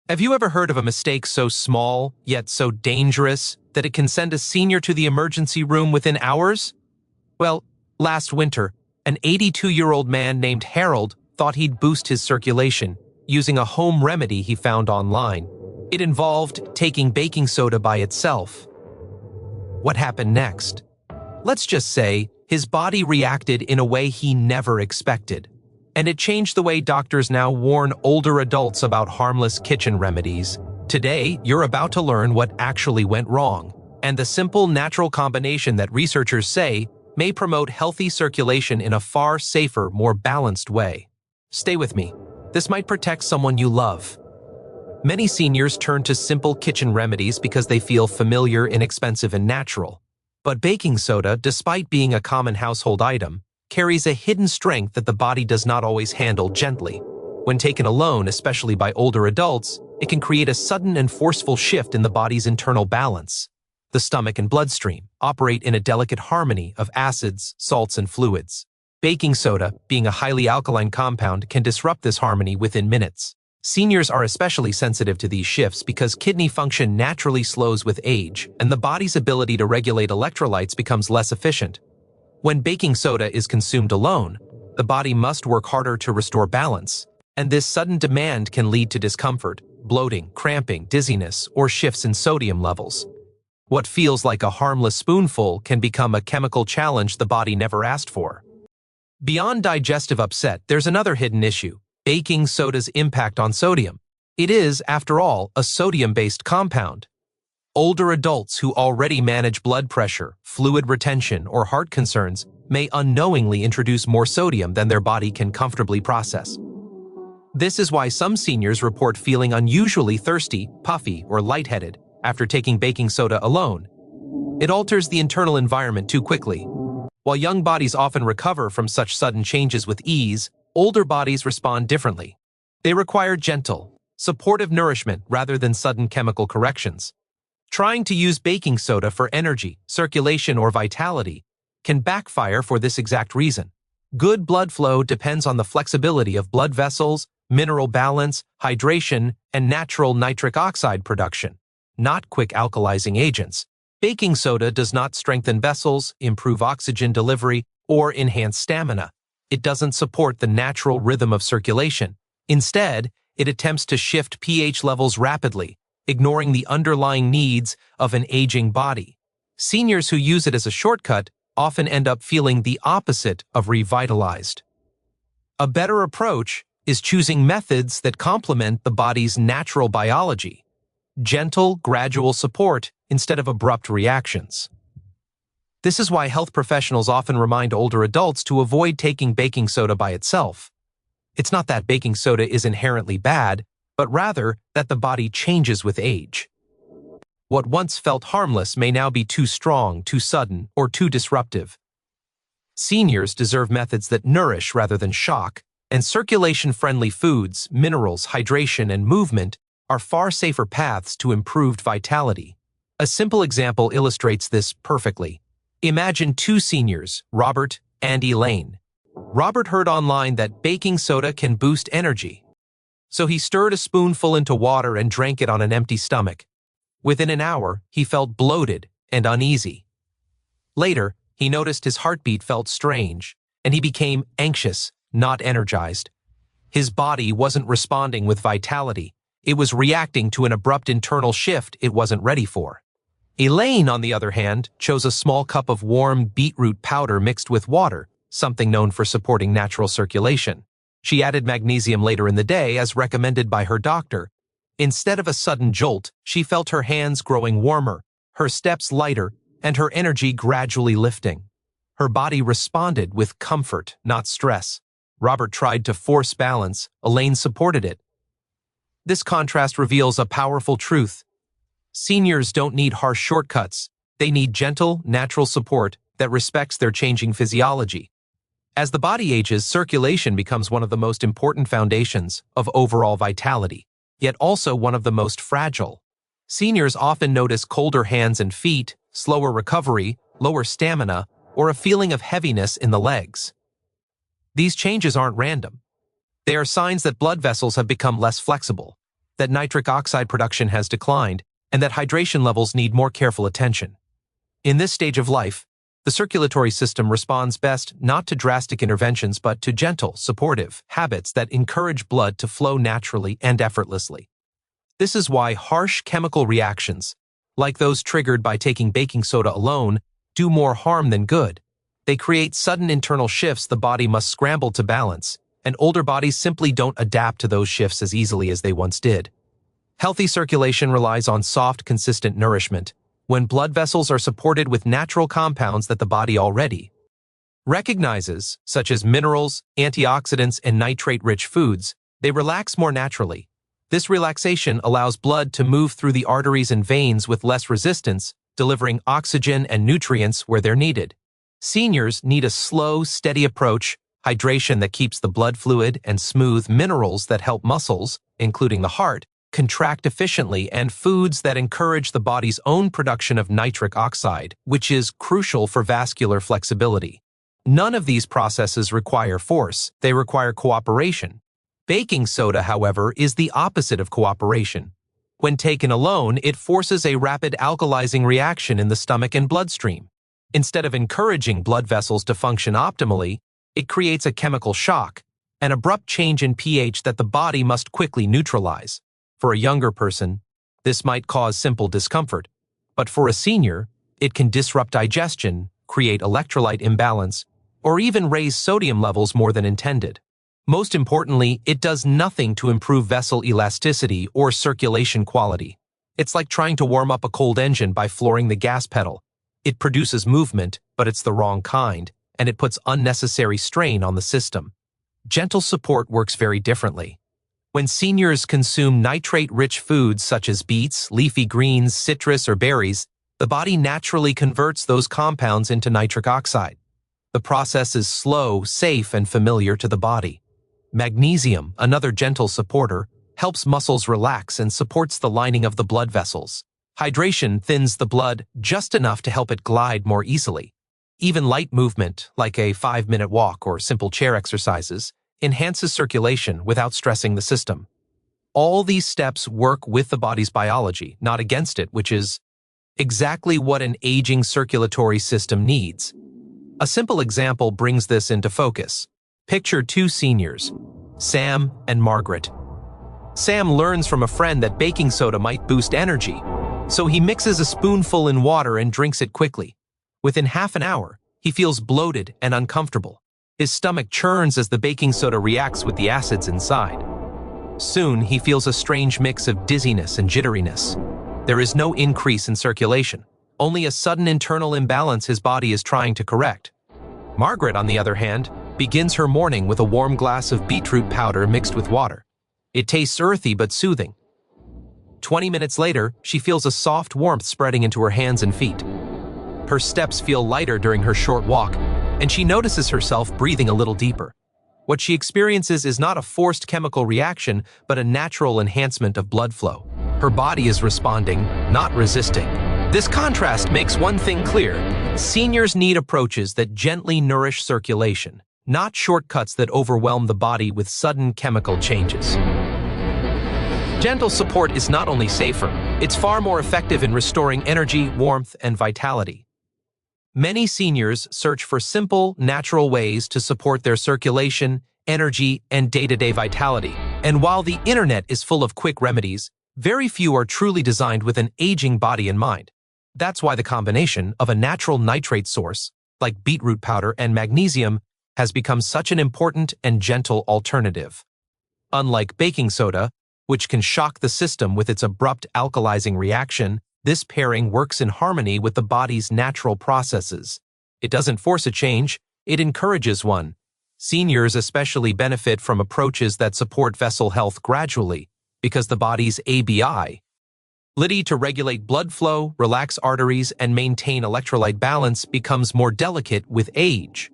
Have you ever heard of a mistake so small, yet so dangerous, that it can send a senior to the emergency room within hours? Well, last winter, an 82-year-old man named Harold thought he'd boost his circulation using a home remedy he found online. It involved taking baking soda by itself. What happened next? Let's just say his body reacted in a way he never expected. And it changed the way doctors now warn older adults about harmless kitchen remedies. Today, you're about to learn what actually went wrong, and the simple natural combination that researchers say may promote healthy circulation in a far safer, more balanced way. Stay with me. This might protect someone you love. Many seniors turn to simple kitchen remedies because they feel familiar, inexpensive, and natural. But baking soda, despite being a common household item, carries a hidden strength that the body does not always handle gently. When taken alone, especially by older adults, it can create a sudden and forceful shift in the body's internal balance. The stomach and bloodstream operate in a delicate harmony of acids, salts, and fluids. Baking soda, being a highly alkaline compound, can disrupt this harmony within minutes. Seniors are especially sensitive to these shifts because kidney function naturally slows with age, and the body's ability to regulate electrolytes becomes less efficient. When baking soda is consumed alone, the body must work harder to restore balance, and this sudden demand can lead to discomfort, bloating, cramping, dizziness, or shifts in sodium levels. What feels like a harmless spoonful can become a chemical challenge the body never asked for. Beyond digestive upset, there's another hidden issue: baking soda's impact on sodium. It is, after all, a sodium-based compound. Older adults who already manage blood pressure, fluid retention, or heart concerns may unknowingly introduce more sodium than their body can comfortably process. This is why some seniors report feeling unusually thirsty, puffy, or lightheaded after taking baking soda alone. It alters the internal environment too quickly. While young bodies often recover from such sudden changes with ease, older bodies respond differently. They require gentle, supportive nourishment rather than sudden chemical corrections. Trying to use baking soda for energy, circulation, or vitality can backfire for this exact reason. Good blood flow depends on the flexibility of blood vessels, mineral balance, hydration, and natural nitric oxide production, not quick alkalizing agents. Baking soda does not strengthen vessels, improve oxygen delivery, or enhance stamina. It doesn't support the natural rhythm of circulation. Instead, it attempts to shift pH levels rapidly, ignoring the underlying needs of an aging body. Seniors who use it as a shortcut often end up feeling the opposite of revitalized. A better approach is choosing methods that complement the body's natural biology. Gentle, gradual support instead of abrupt reactions. This is why health professionals often remind older adults to avoid taking baking soda by itself. It's not that baking soda is inherently bad, but rather that the body changes with age. What once felt harmless may now be too strong, too sudden, or too disruptive. Seniors deserve methods that nourish rather than shock, and circulation-friendly foods, minerals, hydration, and movement are far safer paths to improved vitality. A simple example illustrates this perfectly. Imagine two seniors, Robert and Elaine. Robert heard online that baking soda can boost energy. So he stirred a spoonful into water and drank it on an empty stomach. Within an hour, he felt bloated and uneasy. Later, he noticed his heartbeat felt strange, and he became anxious, not energized. His body wasn't responding with vitality. It was reacting to an abrupt internal shift it wasn't ready for. Elaine, on the other hand, chose a small cup of warm beetroot powder mixed with water, something known for supporting natural circulation. She added magnesium later in the day as recommended by her doctor. Instead of a sudden jolt, she felt her hands growing warmer, her steps lighter, and her energy gradually lifting. Her body responded with comfort, not stress. Robert tried to force balance. Elaine supported it. This contrast reveals a powerful truth. Seniors don't need harsh shortcuts. They need gentle, natural support that respects their changing physiology. As the body ages, circulation becomes one of the most important foundations of overall vitality, yet also one of the most fragile. Seniors often notice colder hands and feet, slower recovery, lower stamina, or a feeling of heaviness in the legs. These changes aren't random. They are signs that blood vessels have become less flexible. that nitric oxide production has declined, and that hydration levels need more careful attention. In this stage of life, the circulatory system responds best not to drastic interventions but to gentle, supportive habits that encourage blood to flow naturally and effortlessly. This is why harsh chemical reactions, like those triggered by taking baking soda alone, do more harm than good. They create sudden internal shifts the body must scramble to balance, and older bodies simply don't adapt to those shifts as easily as they once did. Healthy circulation relies on soft, consistent nourishment, when blood vessels are supported with natural compounds that the body already recognizes, such as minerals, antioxidants, and nitrate-rich foods. They relax more naturally. This relaxation allows blood to move through the arteries and veins with less resistance, delivering oxygen and nutrients where they're needed. Seniors need a slow, steady approach, hydration that keeps the blood fluid, and smooth minerals that help muscles, including the heart, contract efficiently, and foods that encourage the body's own production of nitric oxide, which is crucial for vascular flexibility. None of these processes require force, they require cooperation. Baking soda, however, is the opposite of cooperation. When taken alone, it forces a rapid alkalizing reaction in the stomach and bloodstream. Instead of encouraging blood vessels to function optimally, it creates a chemical shock, an abrupt change in pH that the body must quickly neutralize. For a younger person, this might cause simple discomfort, but for a senior, it can disrupt digestion, create electrolyte imbalance, or even raise sodium levels more than intended. Most importantly, it does nothing to improve vessel elasticity or circulation quality. It's like trying to warm up a cold engine by flooring the gas pedal. It produces movement, but it's the wrong kind, and it puts unnecessary strain on the system. Gentle support works very differently. When seniors consume nitrate-rich foods such as beets, leafy greens, citrus, or berries, the body naturally converts those compounds into nitric oxide. The process is slow, safe, and familiar to the body. Magnesium, another gentle supporter, helps muscles relax and supports the lining of the blood vessels. Hydration thins the blood just enough to help it glide more easily. Even light movement, like a 5-minute walk or simple chair exercises, enhances circulation without stressing the system. All these steps work with the body's biology, not against it, which is exactly what an aging circulatory system needs. A simple example brings this into focus. Picture two seniors, Sam and Margaret. Sam learns from a friend that baking soda might boost energy, so he mixes a spoonful in water and drinks it quickly. Within half an hour, he feels bloated and uncomfortable. His stomach churns as the baking soda reacts with the acids inside. Soon, he feels a strange mix of dizziness and jitteriness. There is no increase in circulation, only a sudden internal imbalance his body is trying to correct. Margaret, on the other hand, begins her morning with a warm glass of beetroot powder mixed with water. It tastes earthy but soothing. 20 minutes later, she feels a soft warmth spreading into her hands and feet. Her steps feel lighter during her short walk, and she notices herself breathing a little deeper. What she experiences is not a forced chemical reaction, but a natural enhancement of blood flow. Her body is responding, not resisting. This contrast makes one thing clear. Seniors need approaches that gently nourish circulation, not shortcuts that overwhelm the body with sudden chemical changes. Gentle support is not only safer, it's far more effective in restoring energy, warmth, and vitality. Many seniors search for simple, natural ways to support their circulation, energy, and day-to-day vitality. And while the internet is full of quick remedies, very few are truly designed with an aging body in mind. That's why the combination of a natural nitrate source, like beetroot powder and magnesium, has become such an important and gentle alternative. Unlike baking soda, which can shock the system with its abrupt alkalizing reaction, this pairing works in harmony with the body's natural processes. It doesn't force a change, it encourages one. Seniors especially benefit from approaches that support vessel health gradually, because the body's ability to regulate blood flow, relax arteries, and maintain electrolyte balance becomes more delicate with age.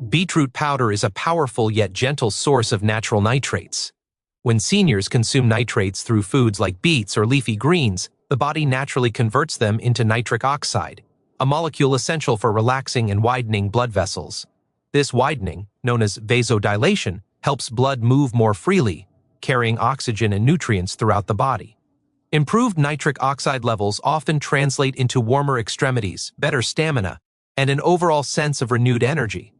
Beetroot powder is a powerful yet gentle source of natural nitrates. When seniors consume nitrates through foods like beets or leafy greens, the body naturally converts them into nitric oxide, a molecule essential for relaxing and widening blood vessels. This widening, known as vasodilation, helps blood move more freely, carrying oxygen and nutrients throughout the body. Improved nitric oxide levels often translate into warmer extremities, better stamina, and an overall sense of renewed energy.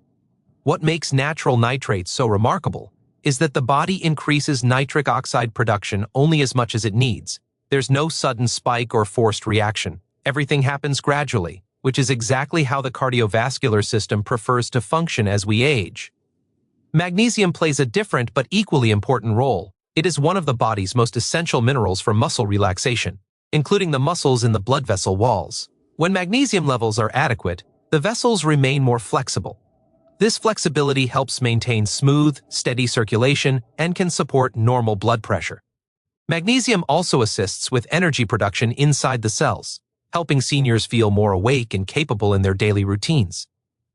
What makes natural nitrates so remarkable is that the body increases nitric oxide production only as much as it needs. There's no sudden spike or forced reaction. Everything happens gradually, which is exactly how the cardiovascular system prefers to function as we age. Magnesium plays a different but equally important role. It is one of the body's most essential minerals for muscle relaxation, including the muscles in the blood vessel walls. When magnesium levels are adequate, the vessels remain more flexible. This flexibility helps maintain smooth, steady circulation and can support normal blood pressure. Magnesium also assists with energy production inside the cells, helping seniors feel more awake and capable in their daily routines.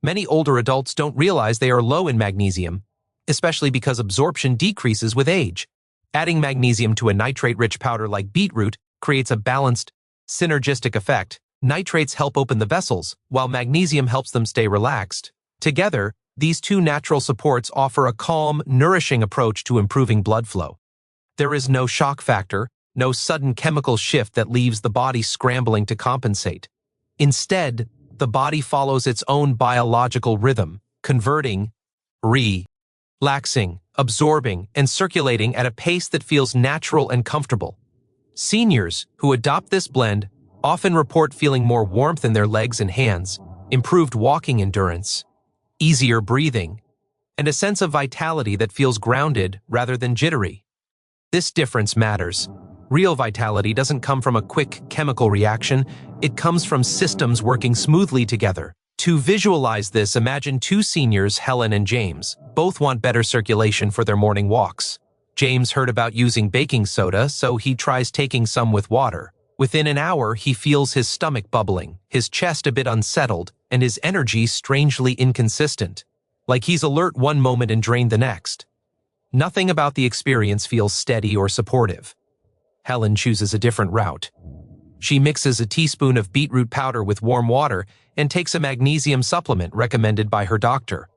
Many older adults don't realize they are low in magnesium, especially because absorption decreases with age. Adding magnesium to a nitrate-rich powder like beetroot creates a balanced, synergistic effect. Nitrates help open the vessels, while magnesium helps them stay relaxed. Together, these two natural supports offer a calm, nourishing approach to improving blood flow. There is no shock factor, no sudden chemical shift that leaves the body scrambling to compensate. Instead, the body follows its own biological rhythm, converting, relaxing, absorbing, and circulating at a pace that feels natural and comfortable. Seniors who adopt this blend often report feeling more warmth in their legs and hands, improved walking endurance, easier breathing, and a sense of vitality that feels grounded rather than jittery. This difference matters. Real vitality doesn't come from a quick chemical reaction, it comes from systems working smoothly together. To visualize this, imagine two seniors, Helen and James. Both want better circulation for their morning walks. James heard about using baking soda, so he tries taking some with water. Within an hour, he feels his stomach bubbling, his chest a bit unsettled, and his energy strangely inconsistent, like he's alert one moment and drained the next. Nothing about the experience feels steady or supportive. Helen chooses a different route. She mixes a teaspoon of beetroot powder with warm water and takes a magnesium supplement recommended by her doctor.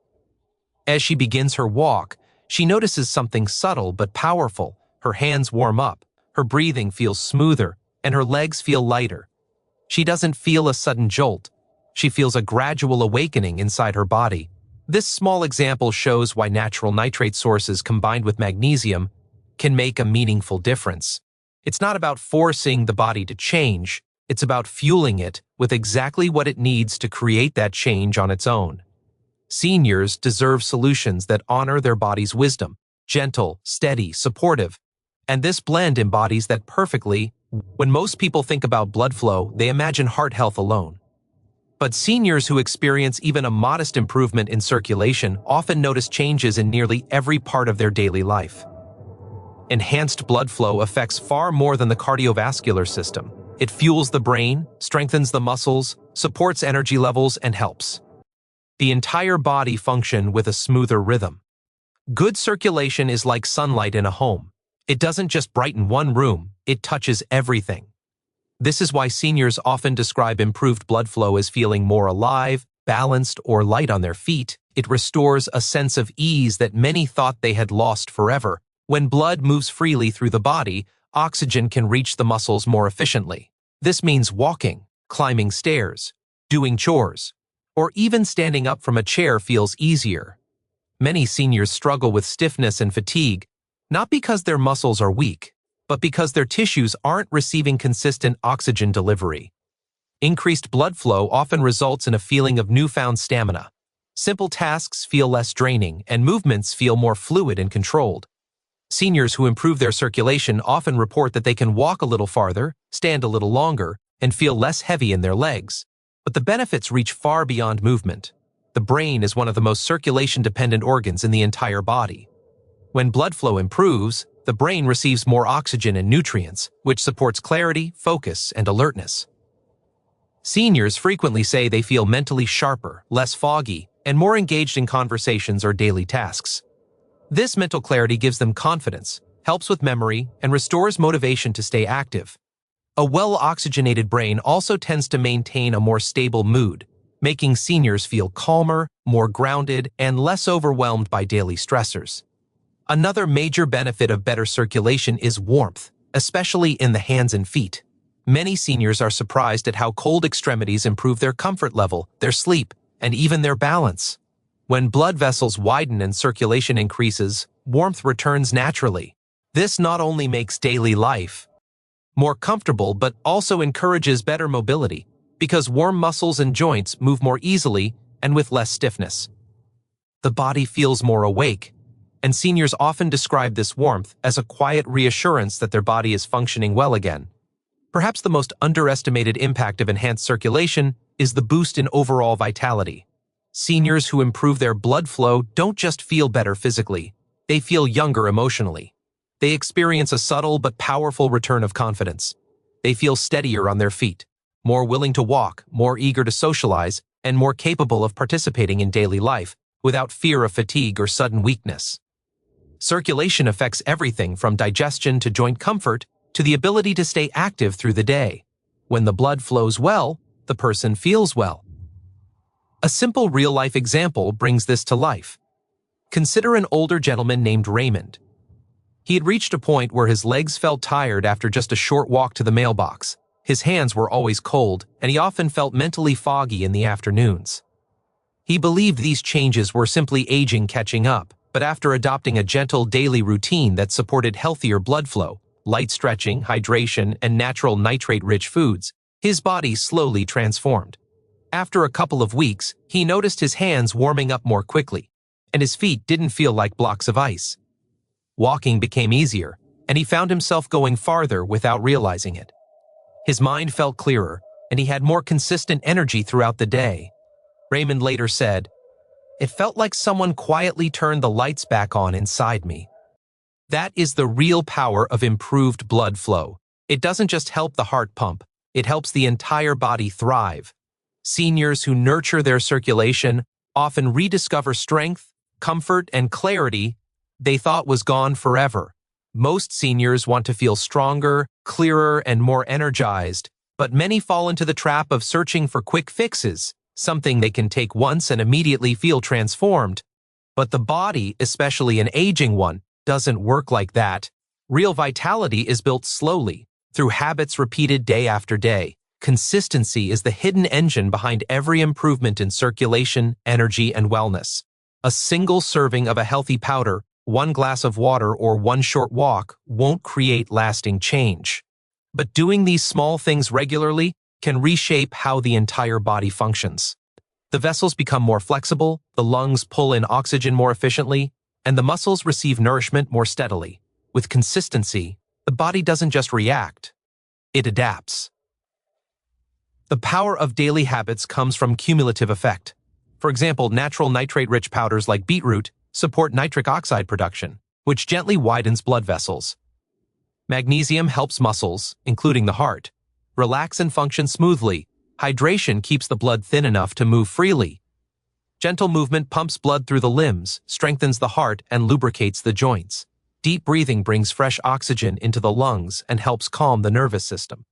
As she begins her walk, she notices something subtle but powerful. Her hands warm up, her breathing feels smoother, and her legs feel lighter. She doesn't feel a sudden jolt. She feels a gradual awakening inside her body. This small example shows why natural nitrate sources combined with magnesium can make a meaningful difference. It's not about forcing the body to change, it's about fueling it with exactly what it needs to create that change on its own. Seniors deserve solutions that honor their body's wisdom, gentle, steady, supportive, and this blend embodies that perfectly. When most people think about blood flow, they imagine heart health alone. But seniors who experience even a modest improvement in circulation often notice changes in nearly every part of their daily life. Enhanced blood flow affects far more than the cardiovascular system. It fuels the brain, strengthens the muscles, supports energy levels, and helps the entire body function with a smoother rhythm. Good circulation is like sunlight in a home. It doesn't just brighten one room, it touches everything. This is why seniors often describe improved blood flow as feeling more alive, balanced, or light on their feet. It restores a sense of ease that many thought they had lost forever. When blood moves freely through the body, oxygen can reach the muscles more efficiently. This means walking, climbing stairs, doing chores, or even standing up from a chair feels easier. Many seniors struggle with stiffness and fatigue, not because their muscles are weak, but because their tissues aren't receiving consistent oxygen delivery. Increased blood flow often results in a feeling of newfound stamina. Simple tasks feel less draining, and movements feel more fluid and controlled. Seniors who improve their circulation often report that they can walk a little farther, stand a little longer, and feel less heavy in their legs. But the benefits reach far beyond movement. The brain is one of the most circulation-dependent organs in the entire body. When blood flow improves, the brain receives more oxygen and nutrients, which supports clarity, focus, and alertness. Seniors frequently say they feel mentally sharper, less foggy, and more engaged in conversations or daily tasks. This mental clarity gives them confidence, helps with memory, and restores motivation to stay active. A well-oxygenated brain also tends to maintain a more stable mood, making seniors feel calmer, more grounded, and less overwhelmed by daily stressors. Another major benefit of better circulation is warmth, especially in the hands and feet. Many seniors are surprised at how cold extremities improve their comfort level, their sleep, and even their balance. When blood vessels widen and circulation increases, warmth returns naturally. This not only makes daily life more comfortable but also encourages better mobility, because warm muscles and joints move more easily and with less stiffness. The body feels more awake, and seniors often describe this warmth as a quiet reassurance that their body is functioning well again. Perhaps the most underestimated impact of enhanced circulation is the boost in overall vitality. Seniors who improve their blood flow don't just feel better physically, they feel younger emotionally. They experience a subtle but powerful return of confidence. They feel steadier on their feet, more willing to walk, more eager to socialize, and more capable of participating in daily life without fear of fatigue or sudden weakness. Circulation affects everything from digestion to joint comfort to the ability to stay active through the day. When the blood flows well, the person feels well. A simple real-life example brings this to life. Consider an older gentleman named Raymond. He had reached a point where his legs felt tired after just a short walk to the mailbox. His hands were always cold, and he often felt mentally foggy in the afternoons. He believed these changes were simply aging catching up, but after adopting a gentle daily routine that supported healthier blood flow, light stretching, hydration, and natural nitrate-rich foods, his body slowly transformed. After a couple of weeks, he noticed his hands warming up more quickly, and his feet didn't feel like blocks of ice. Walking became easier, and he found himself going farther without realizing it. His mind felt clearer, and he had more consistent energy throughout the day. Raymond later said, "It felt like someone quietly turned the lights back on inside me." That is the real power of improved blood flow. It doesn't just help the heart pump, it helps the entire body thrive. Seniors who nurture their circulation often rediscover strength, comfort, and clarity they thought was gone forever. Most seniors want to feel stronger, clearer, and more energized, but many fall into the trap of searching for quick fixes, something they can take once and immediately feel transformed. But the body, especially an aging one, doesn't work like that. Real vitality is built slowly, through habits repeated day after day. Consistency is the hidden engine behind every improvement in circulation, energy, and wellness. A single serving of a healthy powder, one glass of water, or one short walk won't create lasting change. But doing these small things regularly can reshape how the entire body functions. The vessels become more flexible, the lungs pull in oxygen more efficiently, and the muscles receive nourishment more steadily. With consistency, the body doesn't just react, it adapts. The power of daily habits comes from cumulative effect. For example, natural nitrate-rich powders like beetroot support nitric oxide production, which gently widens blood vessels. Magnesium helps muscles, including the heart, relax and function smoothly. Hydration keeps the blood thin enough to move freely. Gentle movement pumps blood through the limbs, strengthens the heart, and lubricates the joints. Deep breathing brings fresh oxygen into the lungs and helps calm the nervous system.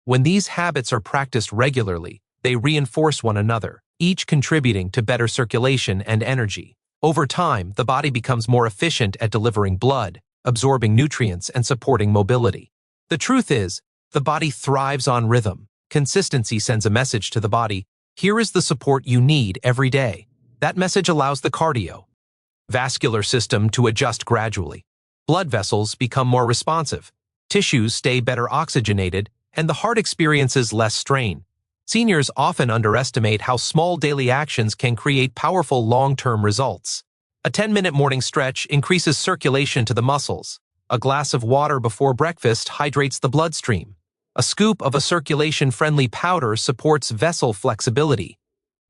When these habits are practiced regularly, they reinforce one another, each contributing to better circulation and energy. Over time, the body becomes more efficient at delivering blood, absorbing nutrients, and supporting mobility. The truth is, the body thrives on rhythm. Consistency sends a message to the body: here is the support you need every day. That message allows the cardiovascular system to adjust gradually. Blood vessels become more responsive, tissues stay better oxygenated, and the heart experiences less strain. Seniors often underestimate how small daily actions can create powerful long-term results. A 10-minute morning stretch increases circulation to the muscles. A glass of water before breakfast hydrates the bloodstream. A scoop of a circulation-friendly powder supports vessel flexibility.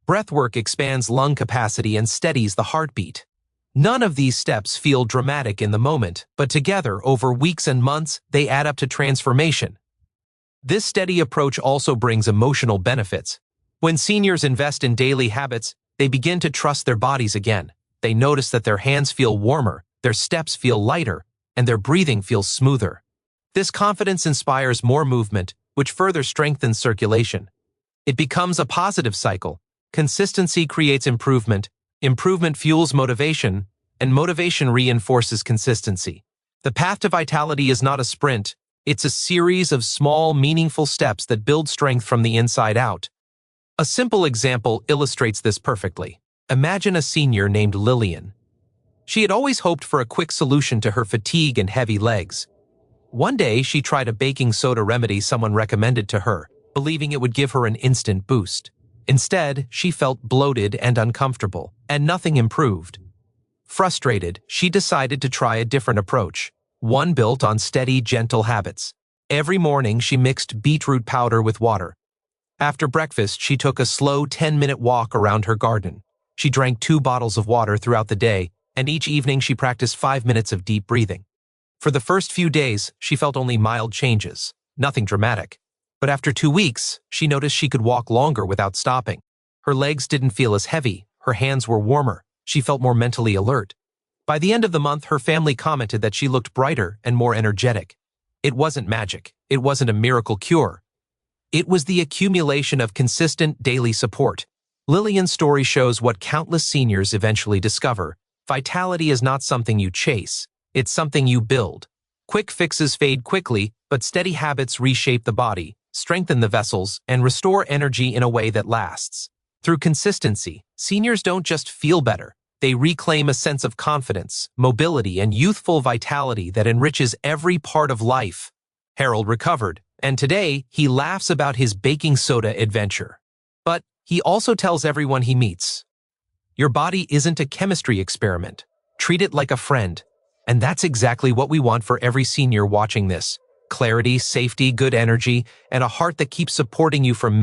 Breathwork expands lung capacity and steadies the heartbeat. None of these steps feel dramatic in the moment, but together, over weeks and months, they add up to transformation. This steady approach also brings emotional benefits. When seniors invest in daily habits, they begin to trust their bodies again. They notice that their hands feel warmer, their steps feel lighter, and their breathing feels smoother. This confidence inspires more movement, which further strengthens circulation. It becomes a positive cycle. Consistency creates improvement, improvement fuels motivation, and motivation reinforces consistency. The path to vitality is not a sprint, it's a series of small, meaningful steps that build strength from the inside out. A simple example illustrates this perfectly. Imagine a senior named Lillian. She had always hoped for a quick solution to her fatigue and heavy legs. One day, she tried a baking soda remedy someone recommended to her, believing it would give her an instant boost. Instead, she felt bloated and uncomfortable, and nothing improved. Frustrated, she decided to try a different approach, one built on steady, gentle habits. Every morning, she mixed beetroot powder with water. After breakfast, she took a slow 10-minute walk around her garden. She drank 2 bottles of water throughout the day, and each evening she practiced 5 minutes of deep breathing. For the first few days, she felt only mild changes, nothing dramatic. But after 2 weeks, she noticed she could walk longer without stopping. Her legs didn't feel as heavy, her hands were warmer, she felt more mentally alert. By the end of the month, her family commented that she looked brighter and more energetic. It wasn't magic, it wasn't a miracle cure. It was the accumulation of consistent daily support. Lillian's story shows what countless seniors eventually discover. Vitality is not something you chase, it's something you build. Quick fixes fade quickly, but steady habits reshape the body, strengthen the vessels, and restore energy in a way that lasts. Through consistency, seniors don't just feel better, they reclaim a sense of confidence, mobility, and youthful vitality that enriches every part of life. Harold recovered, and today he laughs about his baking soda adventure. But he also tells everyone he meets, "Your body isn't a chemistry experiment. Treat it like a friend." And that's exactly what we want for every senior watching this. Clarity, safety, good energy, and a heart that keeps supporting you from